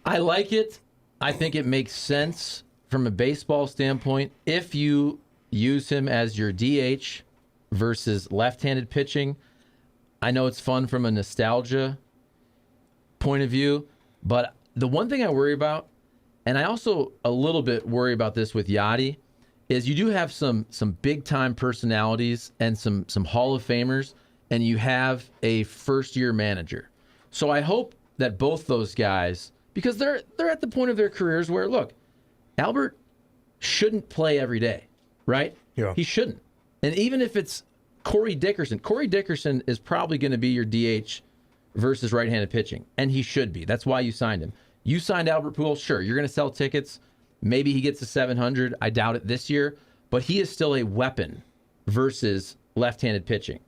I like it. I think it makes sense from a baseball standpoint if you use him as your DH versus left-handed pitching. I know it's fun from a nostalgia point of view, but the one thing I worry about, and I also a little bit worry about this with Yachty, is you do have some big-time personalities and some Hall of Famers, and you have a first-year manager. So I hope that both those guys, because they're at the point of their careers where, look, Albert shouldn't play every day, right? Yeah. He shouldn't. And even if it's Corey Dickerson is probably going to be your DH versus right-handed pitching, and he should be. That's why you signed him. You signed Albert Pujols, sure, you're going to sell tickets. Maybe he gets to 700. I doubt it this year, but he is still a weapon versus left-handed pitching.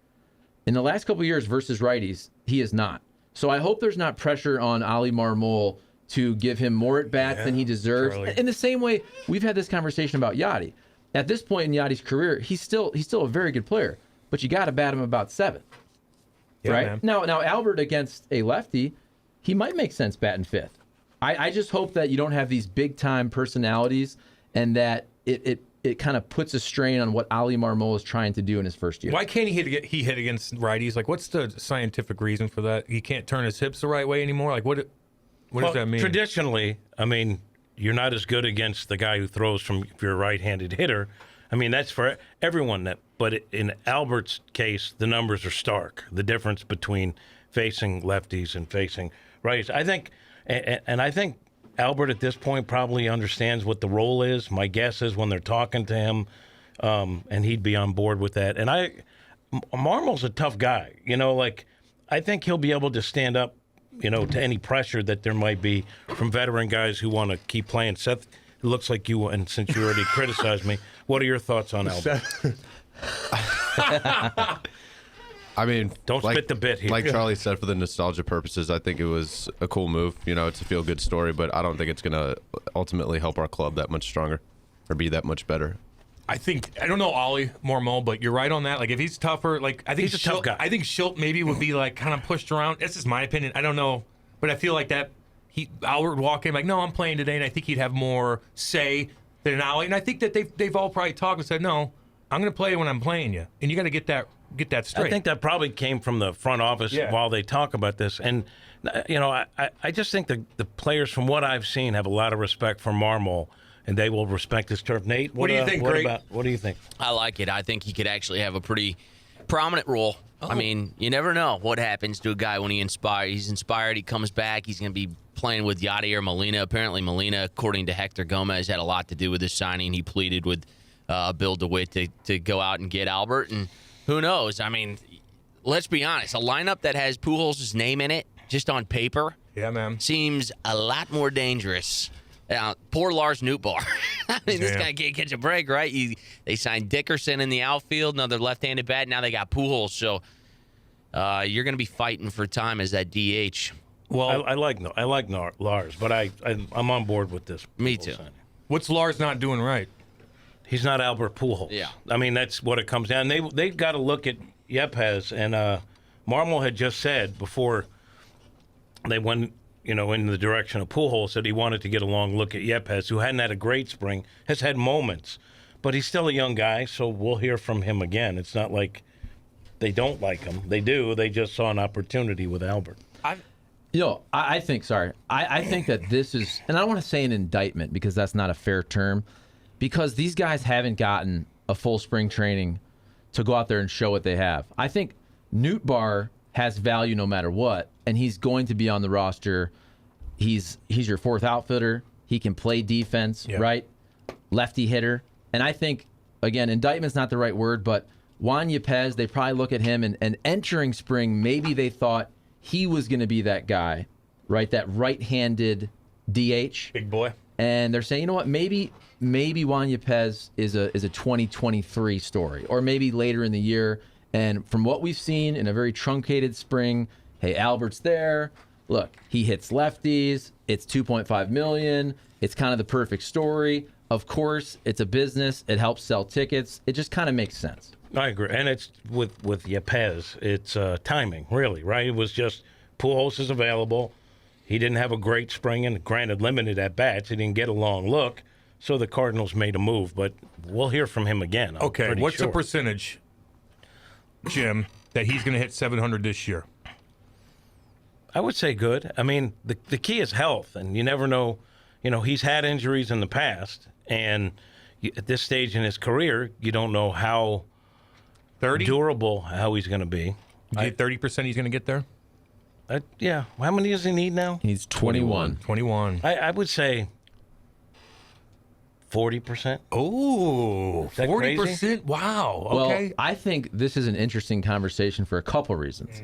In the last couple of years versus righties, he is not. So I hope there's not pressure on Ali Marmol to give him more at-bats than he deserves. Charlie. In the same way, we've had this conversation about Yachty. At this point in Yachty's career, he's still a very good player, but you got to bat him about 7th, right? Man. Now Albert against a lefty, he might make sense batting 5th. I just hope that you don't have these big-time personalities and that it kind of puts a strain on what Ali Marmol is trying to do in his first year. Why can't he hit against righties? Like, what's the scientific reason for that? He can't turn his hips the right way anymore? Like, what does that mean? Traditionally, I mean, you're not as good against the guy who throws from if you're a right-handed hitter. I mean, that's for everyone. But in Albert's case, the numbers are stark. The difference between facing lefties and facing righties. I think Albert at this point probably understands what the role is. My guess is when they're talking to him, and he'd be on board with that. And Marmol's a tough guy. I think he'll be able to stand up, to any pressure that there might be from veteran guys who want to keep playing. Seth, it looks like you, and since you already criticized me, what are your thoughts on Albert? I mean, don't spit the bit here. Like Charlie said, for the nostalgia purposes, I think it was a cool move. It's a feel-good story, but I don't think it's going to ultimately help our club that much stronger or be that much better. I don't know Ali Marmol, but you're right on that. Like, if he's tougher, I think he's a tough guy. I think Schilt maybe would be kind of pushed around. That's just my opinion. I don't know, but I feel like that Albert would walk in like, no, I'm playing today, and I think he'd have more say than Ali. And I think that they've all probably talked and said, no, I'm going to play when I'm playing you, and you got to get that straight. I think that probably came from the front office while they talk about this. And, I just think the players, from what I've seen, have a lot of respect for Marmol, and they will respect his turf. Nate, what do you think, Greg? What do you think? I like it. I think he could actually have a pretty prominent role. I mean, you never know what happens to a guy when he's inspired, he comes back, he's going to be playing with Yachty or Molina. Apparently Molina, according to Hector Gomez, had a lot to do with this signing. He pleaded with Bill DeWitt to go out and get Albert, and who knows? I mean, let's be honest. A lineup that has Pujols' name in it, just on paper, seems a lot more dangerous. Poor Lars Nootbaar. I mean, this guy can't catch a break, right? They signed Dickerson in the outfield, another left-handed bat. Now they got Pujols, so you're going to be fighting for time as that DH. Well, I like Lars, but I'm on board with this. Me too. Signing. What's Lars not doing right? He's not Albert Pujols. Yeah. I mean, that's what it comes down. They've got to look at Yepez, and Marmol had just said before they went, in the direction of Pujols, that he wanted to get a long look at Yepez, who hadn't had a great spring, has had moments, but he's still a young guy, so we'll hear from him again. It's not like they don't like him. They do. They just saw an opportunity with Albert. I think that this is, and I don't want to say an indictment because that's not a fair term, because these guys haven't gotten a full spring training to go out there and show what they have. I think Nootbaar has value no matter what, and he's going to be on the roster. He's your 4th outfielder. He can play defense, right? Lefty hitter. And I think, again, indictment's not the right word, but Juan Yepez, they probably look at him, and entering spring, maybe they thought he was going to be that guy, right? That right-handed DH. Big boy. And they're saying, you know what, maybe Juan Yepez is a 2023 story, or maybe later in the year. And from what we've seen in a very truncated spring, hey, Albert's there. Look, he hits lefties. It's $2.5 million. It's kind of the perfect story. Of course, it's a business. It helps sell tickets. It just kind of makes sense. I agree. And it's with Yepez, it's timing, really, right? It was just Pujols is available. he didn't have a great spring, and granted, limited at bats. He didn't get a long look, so the Cardinals made a move. But we'll hear from him again. I'm Okay, pretty what's sure. the percentage, Jim, that he's going to hit 700 this year? I would say good. I mean, the key is health, and you never know. You know, he's had injuries in the past, and at this stage in his career, you don't know how 30? durable how he's going to be. You get 30% he's going to get there? Yeah. How many does he need now? He's 21. 21. I would say 40%. Oh, that 40%? crazy? Wow. Well, Okay. I think this is an interesting conversation for a couple reasons.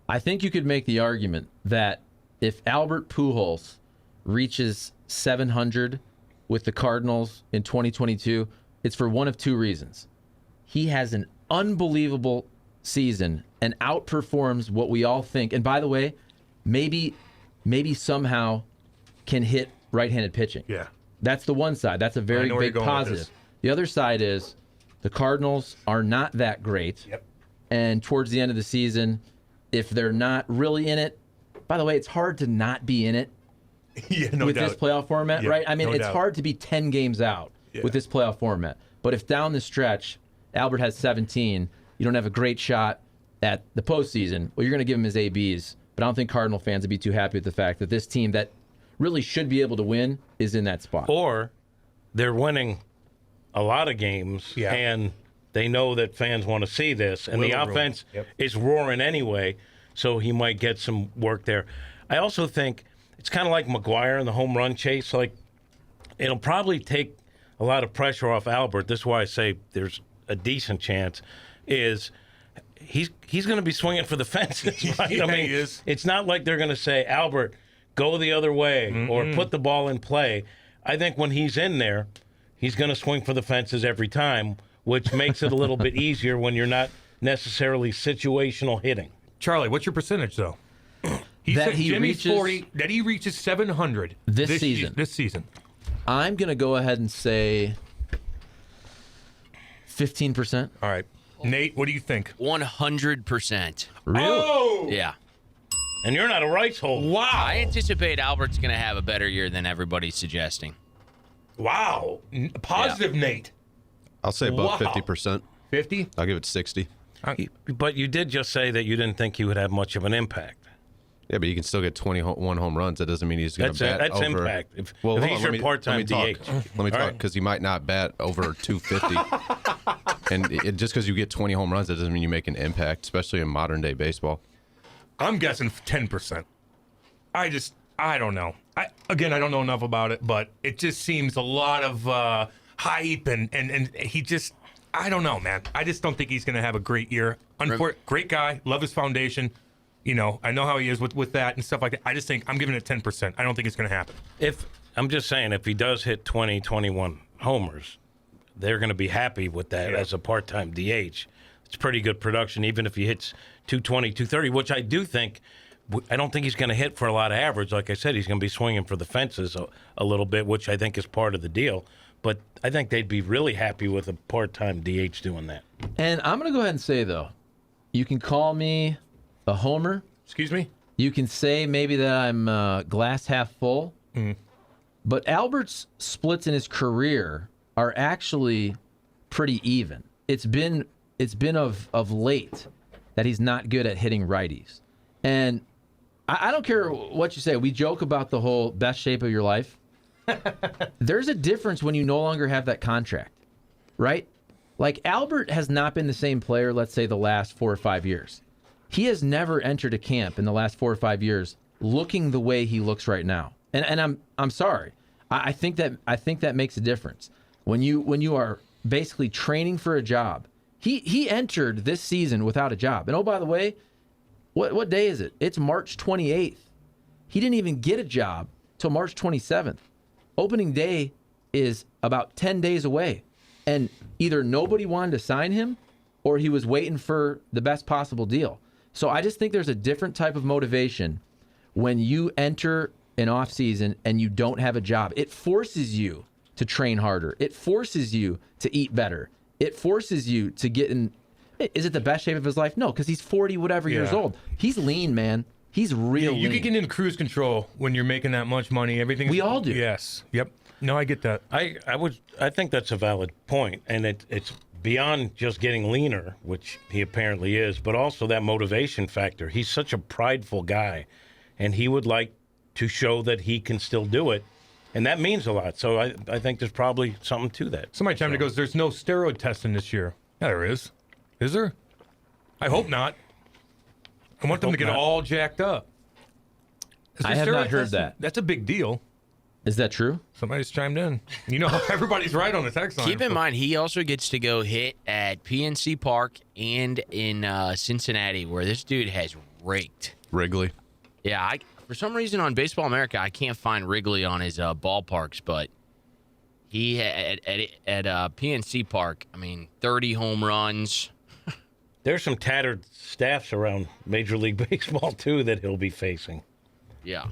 I think you could make the argument that if Albert Pujols reaches 700 with the Cardinals in 2022, it's for one of two reasons. He has an unbelievable season and outperforms what we all think. And by the way, maybe somehow can hit right-handed pitching. Yeah. That's the one side. That's a I very know where big you're going with positive. this. The other side is the Cardinals are not that great. Yep. And towards the end of the season, if they're not really in it, by the way, it's hard to not be in it Yeah, no with doubt. this playoff format, Yeah, right? I mean, no it's doubt. hard to be 10 games out Yeah. with this playoff format. But if down the stretch, Albert has 17, you don't have a great shot at the postseason, well, you're going to give him his ABs. But I don't think Cardinal fans would be too happy with the fact that this team that really should be able to win is in that spot. Or they're winning a lot of games, Yeah. and they know that fans want to see this, and the Wiggle room. offense Yep. is roaring anyway, so he might get some work there. I also think it's kind of like McGuire in the home run chase. Like, it'll probably take a lot of pressure off Albert. This is why I say there's a decent chance, is he's going to be swinging for the fences, right? Yeah, I mean, he is. it's not like they're going to say, Albert, go the other way or put the ball in play. I think when he's in there, he's going to swing for the fences every time, which makes it a little bit easier when you're not necessarily situational hitting. Charlie, what's your percentage, though? He That said he Jimmy's reaches- 40, that he reaches 700 This season. This season. I'm going to go ahead and say 15%. All right. Nate, what do you think? 100%. Really? Oh! Yeah. And you're not a rights holder. Wow. I anticipate Albert's going to have a better year than everybody's suggesting. Wow. Positive Nate. I'll say above Wow. 50%. 50? I'll give it 60. But you did just say that you didn't think he would have much of an impact. Yeah, but you can still get 21 home runs. That doesn't mean he's going to bat That's over. impact. If Well, hold he's on, your let me part-time talk. DH. Let me talk, right. because he might not bat over 250. And just because you get 20 home runs, that doesn't mean you make an impact, especially in modern day baseball. I'm guessing 10%. I don't know. I don't know enough about it, but it just seems a lot of hype and he just, I don't know, man. I just don't think he's going to have a great year. Great guy, love his foundation. You know, I know how he is with that and stuff like that. I just think I'm giving it 10%. I don't think it's going to happen. I'm just saying, if he does hit 20, 21 homers, they're going to be happy with that as a part-time DH. It's pretty good production, even if he hits 220, 230, which I do think. I don't think he's going to hit for a lot of average. Like I said, he's going to be swinging for the fences a little bit, which I think is part of the deal. But I think they'd be really happy with a part-time DH doing that. And I'm going to go ahead and say, though, you can call me a homer. Excuse me? You can say maybe that I'm glass half full. But Albert's splits in his career are actually pretty even. It's been of late that he's not good at hitting righties. And I don't care what you say. We joke about the whole best shape of your life. There's a difference when you no longer have that contract, right? Like, Albert has not been the same player, let's say, the last 4 or 5 years. He has never entered a camp in the last 4 or 5 years looking the way he looks right now. And I'm sorry. I think that makes a difference. When you are basically training for a job. He entered this season without a job. And oh, by the way, what day is it? It's March 28th. He didn't even get a job till March 27th. Opening day is about 10 days away. And either nobody wanted to sign him or he was waiting for the best possible deal. So I just think there's a different type of motivation when you enter an off season and you don't have a job. It forces you to train harder. It forces you to eat better. It forces you to get in. Is it the best shape of his life? No, because he's 40 whatever years old. He's lean, man. He's real. You lean. can get into cruise control when you're making that much money. Everything. We all do. Yes. Yep. No, I get that. I think that's a valid point, and it's beyond just getting leaner, which he apparently is, but also that motivation factor. He's such a prideful guy, and he would like to show that he can still do it, and that means a lot. So I think there's probably something to that. Somebody chimed in and goes, "There's no steroid testing this year." Yeah, there is. Is there? I hope not. I want them to get all jacked up. I have not heard testing, that. That's a big deal. Is that true? Somebody's chimed in. You know, everybody's right on the text line. Keep in mind, he also gets to go hit at PNC Park and in Cincinnati, where this dude has raked. Wrigley. Yeah, for some reason on Baseball America, I can't find Wrigley on his ballparks, but he at PNC Park, 30 home runs. There's some tattered staffs around Major League Baseball, too, that he'll be facing. Yeah.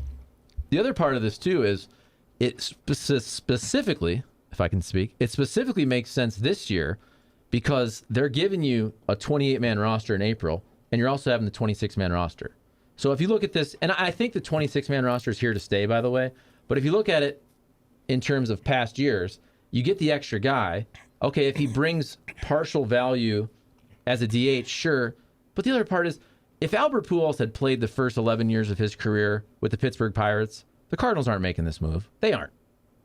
The other part of this, too, is it specifically, if I can speak, it specifically makes sense this year because they're giving you a 28-man roster in April, and you're also having the 26-man roster. So if you look at this, and I think the 26-man roster is here to stay, by the way, but if you look at it in terms of past years, you get the extra guy. Okay, if he brings partial value as a DH, sure. But the other part is, if Albert Pujols had played the first 11 years of his career with the Pittsburgh Pirates, the Cardinals aren't making this move. They aren't.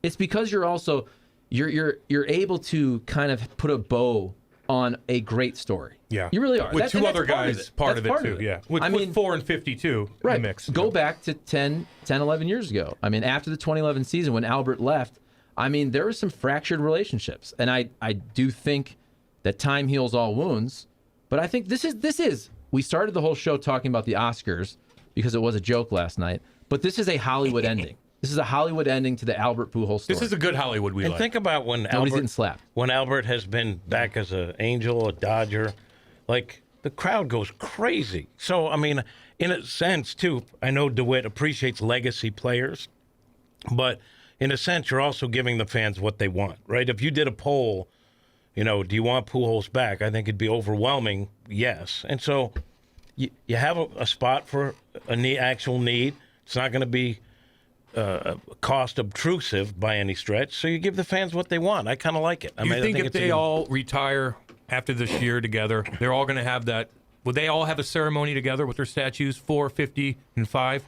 It's because you're also you're able to kind of put a bow on a great story. Yeah. You really are. With two other guys, part of it too. Yeah. With 4 and 52 right. in the mix. Go back to 10, 11 years ago. After the 2011 season when Albert left, there were some fractured relationships. And I do think that time heals all wounds. But I think this is we started the whole show talking about the Oscars because it was a joke last night, but this is a Hollywood ending. This is a Hollywood ending to the Albert Pujols story. This is a good Hollywood we and like. Think about when Nobody's getting slapped. When Albert has been back as an Angel, a Dodger, like the crowd goes crazy. So, in a sense, too, I know DeWitt appreciates legacy players, but in a sense, you're also giving the fans what they want, right? If you did a poll, do you want Pujols back? I think it'd be overwhelming, yes. And so you have a spot for actual need. It's not going to be cost obtrusive by any stretch, so you give the fans what they want. I kind of like it. You think if they all retire after this year together, they're all going to have that? Would they all have a ceremony together with their statues, 4, 50, and 5,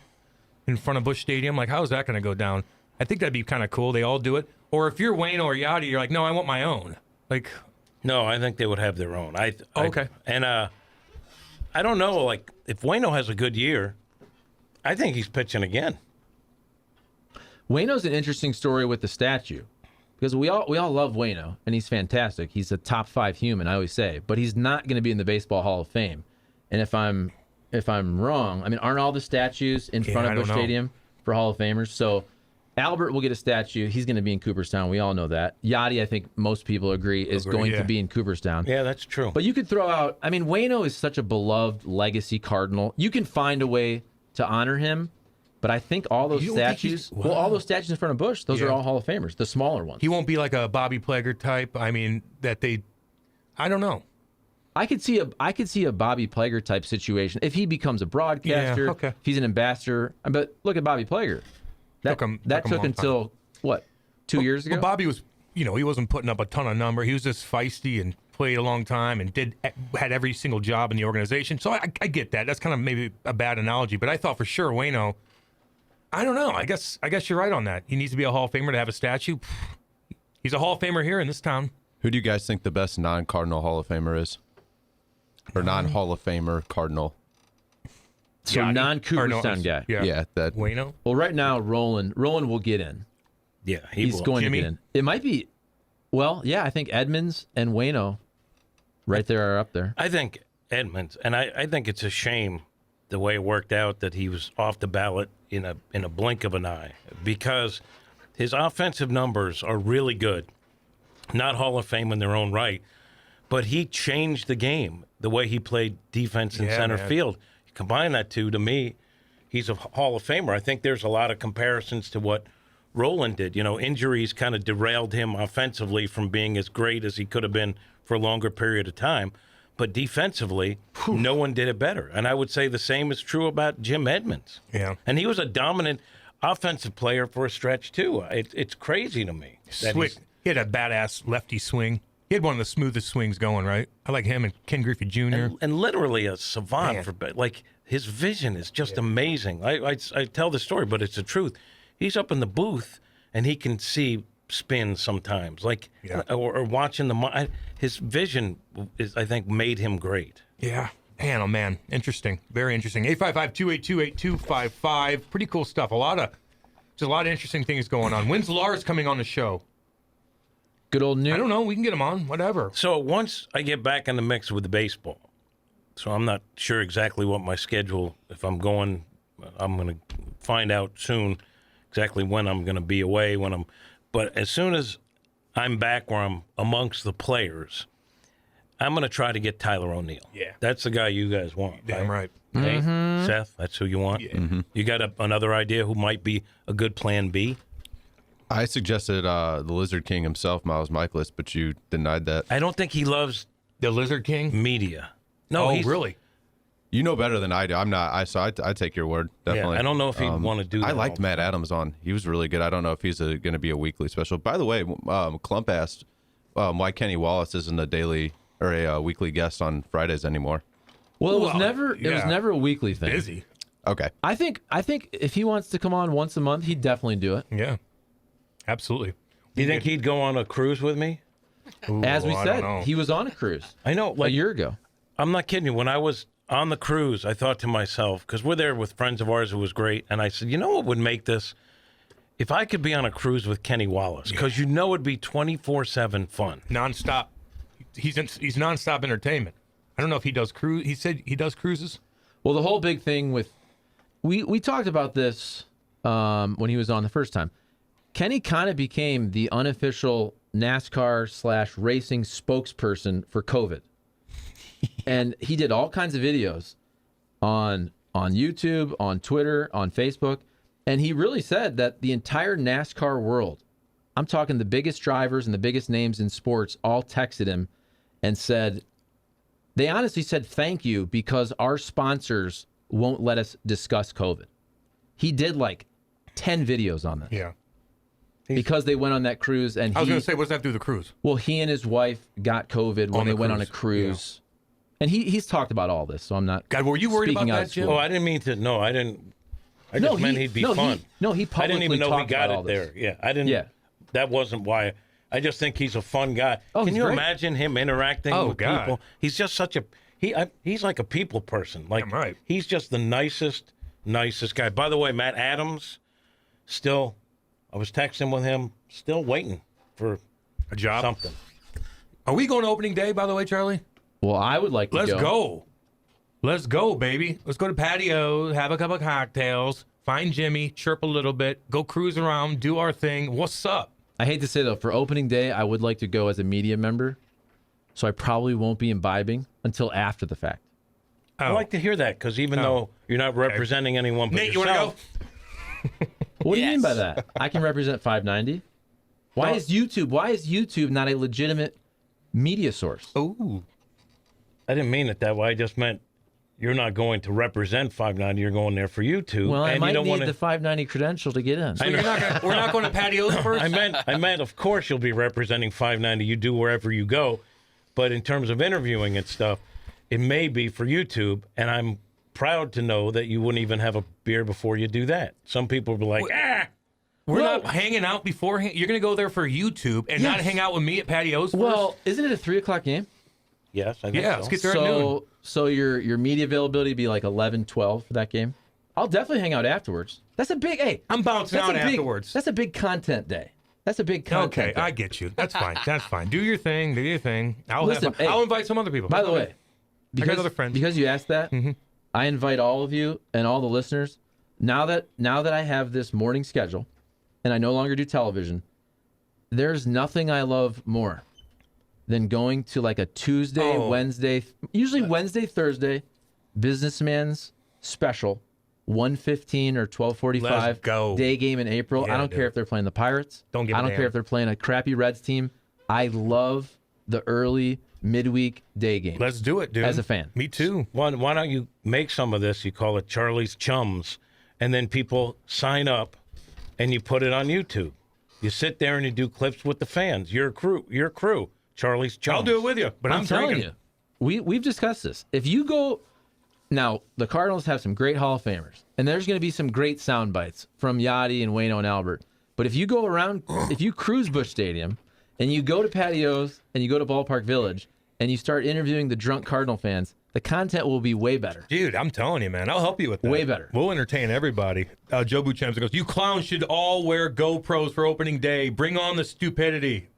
in front of Busch Stadium? Like, how is that going to go down? I think that'd be kind of cool. They all do it. Or if you're Wayno or Yachty, you're like, no, I want my own. Like, no, I think they would have their own. Okay. And I don't know. Like, if Wayno has a good year, I think he's pitching again. Wayno's an interesting story with the statue because we all love Wayno and he's fantastic. He's a top 5 human, I always say, but he's not going to be in the Baseball Hall of Fame. And if I'm wrong, aren't all the statues in front of Busch Stadium for Hall of Famers? So Albert will get a statue. He's going to be in Cooperstown. We all know that. Yachty, I think most people agree, is going to be in Cooperstown. Yeah, that's true. But you could throw out, Wayno is such a beloved legacy Cardinal. You can find a way to honor him. But I think all those statues, all those statues in front of Busch, those are all Hall of Famers, the smaller ones. He won't be like a Bobby Plager type. I don't know. I could see a Bobby Plager type situation if he becomes a broadcaster. Yeah, okay. If he's an ambassador. But look at Bobby Plager. That took until what, 2 years ago? Well, Bobby was, he wasn't putting up a ton of number. He was just feisty and played a long time and had every single job in the organization. So I get that. That's kind of maybe a bad analogy, but I thought for sure Wayno. I don't know. I guess you're right on that. He needs to be a Hall of Famer to have a statue. He's a Hall of Famer here in this town. Who do you guys think the best non-Cardinal Hall of Famer is? Or non-Hall of Famer Cardinal? So non-Cooperstown guy. Yeah, that. Wayno? Well, right now, Roland will get in. Yeah, he's going Jimmy? to get in. It might be, I think Edmonds and Wayno right there are up there. I think Edmonds, and I think it's a shame the way it worked out that he was off the ballot in a blink of an eye, because his offensive numbers are really good. Not Hall of Fame in their own right, but he changed the game, the way he played defense in center field. You combine that to me, he's a Hall of Famer. I think there's a lot of comparisons to what Roland did. Injuries kind of derailed him offensively from being as great as he could have been for a longer period of time. but defensively, no one did it better. And I would say the same is true about Jim Edmonds. Yeah. And he was a dominant offensive player for a stretch, too. It's crazy to me. He had a badass lefty swing. He had one of the smoothest swings going, right? I like him and Ken Griffey Jr. And literally a savant. Man. Like, his vision is just amazing. I tell the story, but it's the truth. He's up in the booth, and he can see spin sometimes, or watching his vision is, I think, made him great. Yeah. Man, oh man, interesting. Very interesting. 855-282-8255. Pretty cool stuff. Just a lot of interesting things going on. When's Lars coming on the show? Good old Newt. I don't know. We can get him on. Whatever. So once I get back in the mix with the baseball, so I'm not sure exactly what my schedule. If I'm going, I'm going to find out soon exactly when I'm going to be away. But as soon as I'm back where I'm amongst the players, I'm going to try to get Tyler O'Neill. Yeah. That's the guy you guys want. Damn right. Hey, Seth, that's who you want? Yeah. Mm-hmm. You got another idea who might be a good plan B? I suggested the Lizard King himself, Miles Michaelis, but you denied that. I don't think he loves The Lizard King? media. No, Oh, he's, really? You know better than I do. I'm not. I take your word. Definitely. Yeah, I don't know if he'd want to do that. I liked all Matt the time. Adams on. He was really good. I don't know if he's going to be a weekly special. By the way, Klump asked why Kenny Wallace isn't a daily or a weekly guest on Fridays anymore. Well, it was Well, never a weekly thing. Busy. Okay. I think if he wants to come on once a month, he'd definitely do it. Yeah. Absolutely. Do you think he'd go on a cruise with me? Ooh, As we I don't said, know. he was on a cruise I know. a Like, year ago. I'm not kidding you. When I was on the cruise, I thought to myself, because we're there with friends of ours who was great, and I said, you know what would make this? If I could be on a cruise with Kenny Wallace, because you know it'd be 24/7 fun. Nonstop. He's nonstop entertainment. I don't know if he does cruise. He said he does cruises. Well, the whole big thing with we talked about this when he was on the first time. Kenny kind of became the unofficial NASCAR/racing spokesperson for COVID. And he did all kinds of videos on YouTube, on Twitter, on Facebook. And he really said that the entire NASCAR world, I'm talking the biggest drivers and the biggest names in sports, all texted him and said, they honestly said, thank you, because our sponsors won't let us discuss COVID. He did like 10 videos on that. Yeah. Because they went on that cruise and I was going to say, what does that have to do with the cruise? well, he and his wife got COVID when On they the went on a cruise, cruise. And he's talked about all this, so I'm not. God, were you worried speaking about out that, of Jim? school. Oh, I didn't mean to. No, I didn't. I No, just meant he- he'd be no, he- fun. no, he I publicly didn't even know he talked got about all it there. this. Yeah, I didn't. Yeah. That wasn't why. I just think he's a fun guy. Oh, Can he's you great. imagine him interacting Oh, with God. people? He's just such a he's like a people person. Like Damn right. he's just the nicest guy. By the way, Matt Adams, still, I was texting with him, still waiting for A job? something. Are we going to opening day, by the way, Charlie? Well, I would like to Let's go. go. Let's go, baby. Let's go to patio, have a couple of cocktails, find Jimmy, chirp a little bit, go cruise around, do our thing. What's up? I hate to say, though, for opening day, I would like to go as a media member. So I probably won't be imbibing until after the fact. Oh. I like to hear that because even though you're not representing anyone but Nate, you want to yourself, go? What do you mean by Yes. that? I can represent 590. Why is YouTube not a legitimate media source? Ooh. I didn't mean it that way. I just meant you're not going to represent 590. You're going there for YouTube. Well, I and might you don't need want the 590 credential to get in. So we're not going to patios first? I meant, of course, you'll be representing 590. You do wherever you go, but in terms of interviewing and stuff, it may be for YouTube. And I'm proud to know that you wouldn't even have a beer before you do that. Some people will be like, We're not hanging out beforehand. You're going to go there for YouTube and not Yes. hang out with me at patios first? Well, isn't it a 3:00 game? yes, I think yeah, so. let's get there at noon. So your media availability be like 11, 12 for that game? I'll definitely hang out afterwards. That's a big, hey. I'm bouncing that's out a big, afterwards. That's a big content day. That's a big content Okay, day. I get you. That's fine. That's fine. Do your thing. Do your thing. Listen, hey, I'll invite some other people. By the way, because, other friends. because you asked that, I invite all of you and all the listeners, now that I have this morning schedule and I no longer do television, there's nothing I love more than going to like a Tuesday, Wednesday, usually Wednesday, Thursday, businessman's special, 1:15 or 12:45 Let's go. day game in April. Yeah, I don't dude. care if they're playing the Pirates. Don't give I a don't damn. care if they're playing a crappy Reds team. I love the early midweek day games. Let's do it, dude. As a fan. Me too. Why don't you make some of this? You call it Charlie's Chums, and then people sign up, and you put it on YouTube. You sit there and you do clips with the fans. Your crew. Charlie's Chums. I'll do it with you, but I'm telling drinking. you, we've discussed this. If you go now, the Cardinals have some great Hall of Famers, and there's going to be some great sound bites from Yachty and Waino and Albert. But if you go around, if you cruise Busch Stadium, and you go to patios, and you go to Ballpark Village, and you start interviewing the drunk Cardinal fans, the content will be way better. Dude, I'm telling you, man. I'll help you with that. Way better. We'll entertain everybody. Joe Buchamza goes, you clowns should all wear GoPros for opening day. Bring on the stupidity.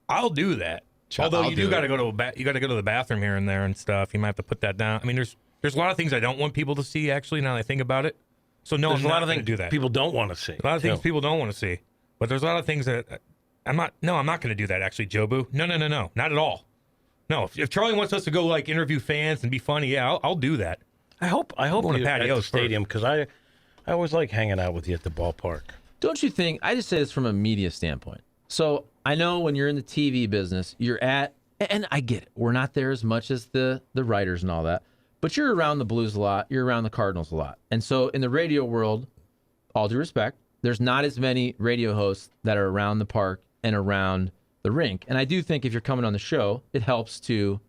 I'll do that. Although I'll you do got to it. go to you got to go to the bathroom here and there and stuff. You might have to put that down. I mean, there's a lot of things I don't want people to see. Actually, now that I think about it, so no, There's I'm a lot not of going things to do that. people don't want to see. A lot of things people don't want to see, but there's a lot of things that I'm not. No, I'm not going to do that. Actually, Jobu. No, not at all. No, if Charlie wants us to go like interview fans and be funny, yeah, I'll do that. I hope Going to you at the patios stadium because I always like hanging out with you at the ballpark. Don't you think? I just say this from a media standpoint. So I know when you're in the TV business, you're at, and I get it. We're not there as much as the writers and all that, but you're around the Blues a lot. You're around the Cardinals a lot. And so in the radio world, all due respect, there's not as many radio hosts that are around the park and around the rink. And I do think if you're coming on the show, it helps to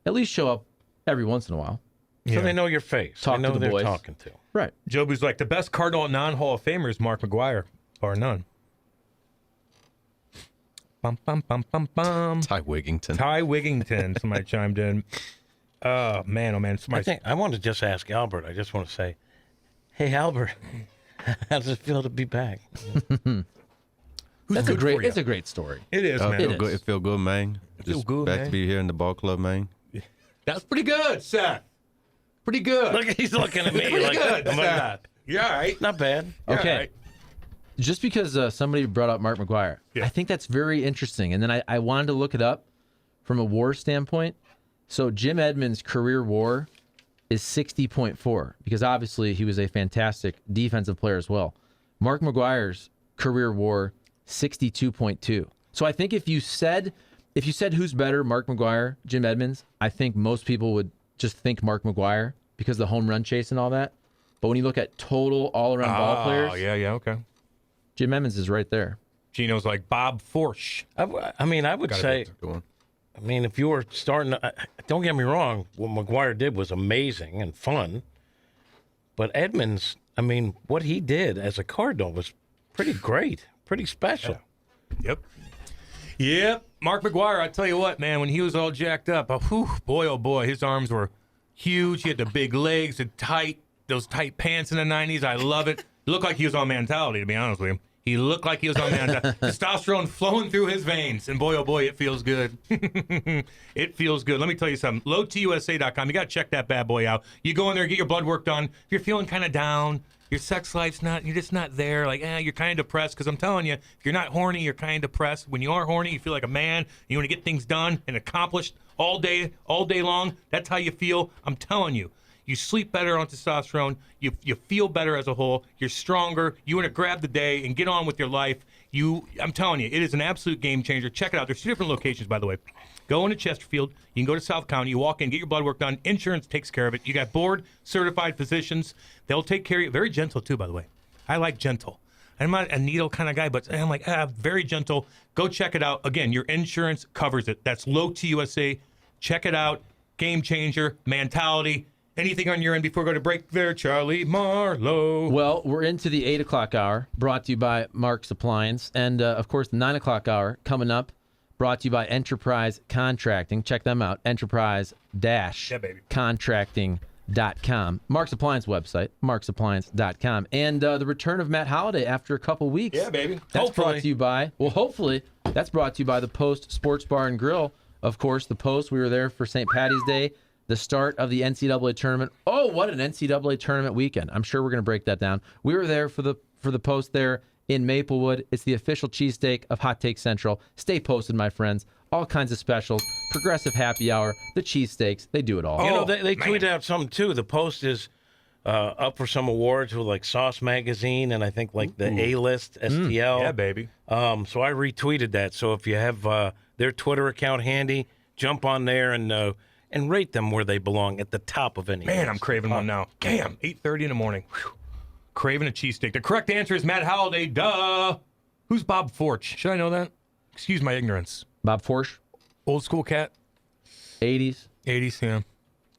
at least show up every once in a while. So they know your face. Talk they know to the who they're boys. talking to. Right. Jobu's like the best Cardinal non-Hall of Famer is Mark McGwire, bar none. Bum bum bum bum bum. Ty Wigington. Ty Wigington. Somebody chimed in. Oh man. I want to just ask Albert. I just want to say, hey Albert, how does it feel to be back? That's good for you? It's a great story. It is, man. It is. It feel good, man. feel Just good, back man. to be here in the ball club, man. That's pretty good, Seth. Pretty good. Look, he's looking at me pretty like, good, I'm like, Seth. You're all right. not bad. You're Okay. all right. Just because somebody brought up Mark McGwire, Yeah. I think that's very interesting. And then I wanted to look it up from a WAR standpoint. So Jim Edmonds' career WAR is 60.4 because obviously he was a fantastic defensive player as well. Mark McGwire's career WAR 62.2. So I think if you said who's better, Mark McGwire, Jim Edmonds, I think most people would just think Mark McGwire because of the home run chase and all that. But when you look at total all-around ball players, Oh, yeah, okay. Jim Edmonds is right there. Gino's like Bob Forsch. I mean, I would say, Go on. I mean, if you were starting, don't get me wrong, what McGuire did was amazing and fun. But Edmonds, I mean, what he did as a Cardinal was pretty great, pretty special. Yep. Mark McGwire, I tell you what, man, when he was all jacked up, oh boy, his arms were huge. He had the big legs, those tight pants in the 90s. I love it. He looked like he was on mentality, to be honest with you. He looked like he was on mentality. Testosterone flowing through his veins. And boy, oh boy, it feels good. It feels good. Let me tell you something. LowTUSA.com. You got to check that bad boy out. You go in there, get your blood work done. If you're feeling kind of down, your sex life's you're just not there. Like, you're kind of depressed. Because I'm telling you, if you're not horny, you're kind of depressed. When you are horny, you feel like a man. You want to get things done and accomplished all day long. That's how you feel. I'm telling you. You sleep better on testosterone. You feel better as a whole. You're stronger. You want to grab the day and get on with your life. I'm telling you, it is an absolute game changer. Check it out. There's 2 different locations, by the way. Go into Chesterfield. You can go to South County. You walk in, get your blood work done. Insurance takes care of it. You got board-certified physicians. They'll take care of you. Very gentle, too, by the way. I like gentle. I'm not a needle kind of guy, but I'm like, very gentle. Go check it out. Again, your insurance covers it. That's Low TUSA. Check it out. Game changer. Mentality. Anything on your end before we go to break there, Charlie Marlowe? Well, we're into the 8 o'clock hour, brought to you by Mark's Appliance. And, of course, the 9 o'clock hour coming up, brought to you by Enterprise Contracting. Check them out, enterprise-contracting.com. Mark's Appliance website, marksappliance.com. And the return of Matt Holliday after a couple weeks. Yeah, baby. That's brought Hopefully. to you by, that's brought to you by the Post Sports Bar and Grill. Of course, the Post, we were there for St. Patty's Day, the start of the NCAA tournament. Oh, what an NCAA tournament weekend. I'm sure we're going to break that down. We were there for the Post there in Maplewood. It's the official cheesesteak of Hot Take Central. Stay posted, my friends. All kinds of specials. Progressive happy hour, the cheesesteaks. They do it all. You know, Oh, they tweeted out something, too. The Post is up for some awards with, like, Sauce Magazine and I think, like, the A-List, STL. Yeah, baby. So I retweeted that. So if you have their Twitter account handy, jump on there and rate them where they belong at the top of any. Man, list. I'm craving one now. Damn, 8:30 in the morning. Whew. Craving a cheesesteak. The correct answer is Matt Halliday. Duh. Who's Bob Forch? Should I know that? Excuse my ignorance. Bob Forsch, Old school cat. 80s. 80s. Yeah.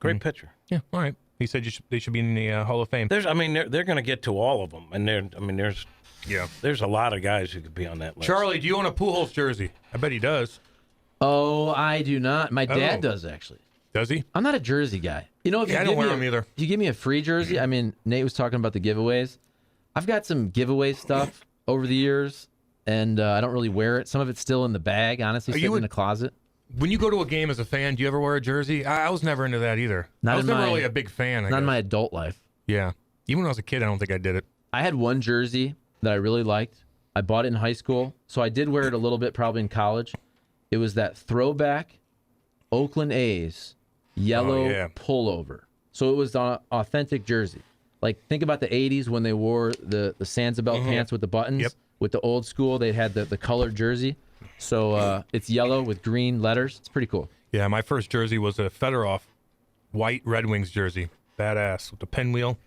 Great pitcher. Yeah. All right. He said they should be in the Hall of Fame. They're going to get to all of them, and Yeah. there's a lot of guys who could be on that list. Charlie, do you own a Pujols jersey? I bet he does. Oh, I do not. My dad Oh. does, actually. Does he? I'm not a jersey guy. You know, if Yeah, you I give don't wear me them either. If you give me a free jersey, I mean, Nate was talking about the giveaways. I've got some giveaway stuff over the years, and I don't really wear it. Some of it's still in the bag, honestly, sitting in the closet. When you go to a game as a fan, do you ever wear a jersey? I was never into that either. Not I was in never my- really a big fan. I Not in guess. my adult life. Yeah. Even when I was a kid, I don't think I did it. I had one jersey that I really liked. I bought it in high school, so I did wear it a little bit probably in college. It was that throwback Oakland A's yellow pullover. So it was an authentic jersey. Like, think about the 80s when they wore the Sansa-belt pants with the buttons. Yep. With the old school, they had the colored jersey. So it's yellow with green letters. It's pretty cool. Yeah, my first jersey was a Fedorov white Red Wings jersey. Badass with the pinwheel.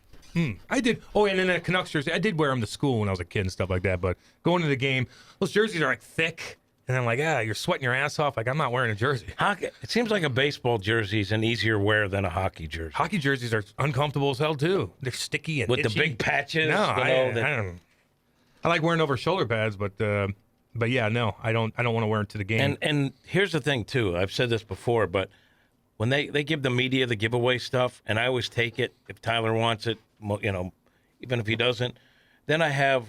I did. Oh, and then a Canucks jersey. I did wear them to school when I was a kid and stuff like that. But going to the game, those jerseys are like thick. And I'm like, you're sweating your ass off. Like, I'm not wearing a jersey. Hockey. It seems like a baseball jersey is an easier wear than a hockey jersey. Hockey jerseys are uncomfortable as hell, too. They're sticky and With itchy. the big patches. No, you I know, don't. I like wearing over shoulder pads, but yeah, no, I don't want to wear it to the game. And here's the thing too. I've said this before, but when they give the media the giveaway stuff, and I always take it if Tyler wants it, you know, even if he doesn't. Then I have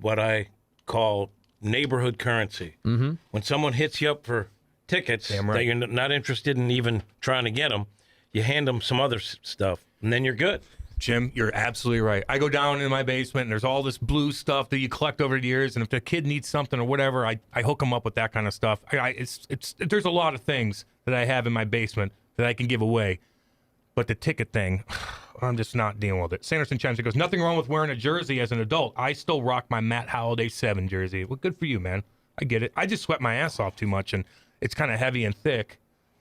what I call neighborhood currency. Mm-hmm. When someone hits you up for tickets that you're not interested in even trying to get them, you hand them some other stuff, and then you're good. Jim, you're absolutely right. I go down in my basement, and there's all this blue stuff that you collect over the years. And if the kid needs something or whatever, I hook them up with that kind of stuff. There's a lot of things that I have in my basement that I can give away. But the ticket thing, I'm just not dealing with it. Sanderson chimes in, goes, nothing wrong with wearing a jersey as an adult. I still rock my Matt Halliday 7 jersey. Well, good for you, man. I get it. I just sweat my ass off too much, and it's kind of heavy and thick.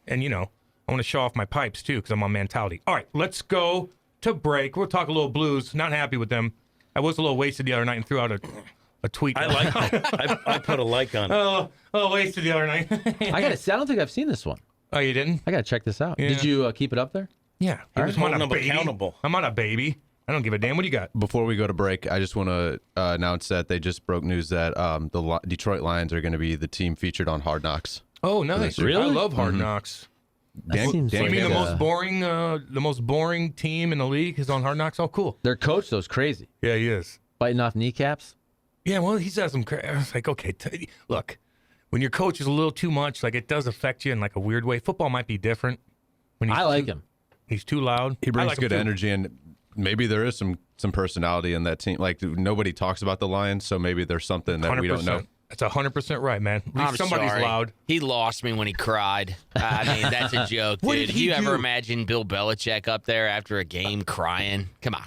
And, you know, I want to show off my pipes, too, because I'm on mentality. All right, let's go to break. We'll talk a little Blues. Not happy with them. I was a little wasted the other night and threw out a tweet. I like it. I put a like on it. Oh, wasted the other night. I gotta say, I don't think I've seen this one. Oh, you didn't? I gotta check this out. Yeah. Did you keep it up there? Yeah. was holding them accountable. I'm not a baby. I don't give a damn. What do you got? Before we go to break, I just want to announce that they just broke news that the Detroit Lions are going to be the team featured on Hard Knocks. Oh, nice. Really? I love Hard Knocks. That seems You like mean a- the most boring team in the league is on Hard Knocks? Oh, cool. Their coach, though, is crazy. Yeah, he is. Biting off kneecaps. Yeah, well, he says some. I was like, okay, look, when your coach is a little too much, like it does affect you in like a weird way. Football might be different. When I like him. He's too loud. He I brings like him good too. energy, and maybe there is some personality in that team. Like, nobody talks about the Lions, so maybe there's something that we don't know. 100%. That's 100% right, man. At least I'm somebody's sorry. loud. He lost me when he cried. I mean, that's a joke, What dude. did he You ever do? imagine Bill Belichick up there after a game crying? Come on.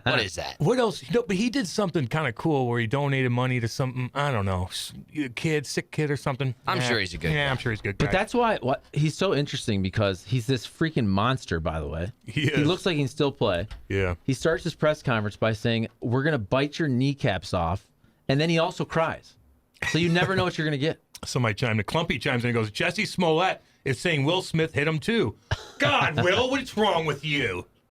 What is that? What else? But he did something kind of cool where he donated money to something. I don't know, sick kid or something. I'm sure he's a good Yeah, guy. I'm sure he's a good. But guy. that's why he's so interesting, because he's this freaking monster, by the way. He is. He looks like he can still play. Yeah. He starts his press conference by saying, "We're going to bite your kneecaps off." And then he also cries. So you never know what you're going to get. Somebody chimed in. Clumpy chimes in and goes, Jesse Smollett is saying Will Smith hit him too. God, Will, what's wrong with you?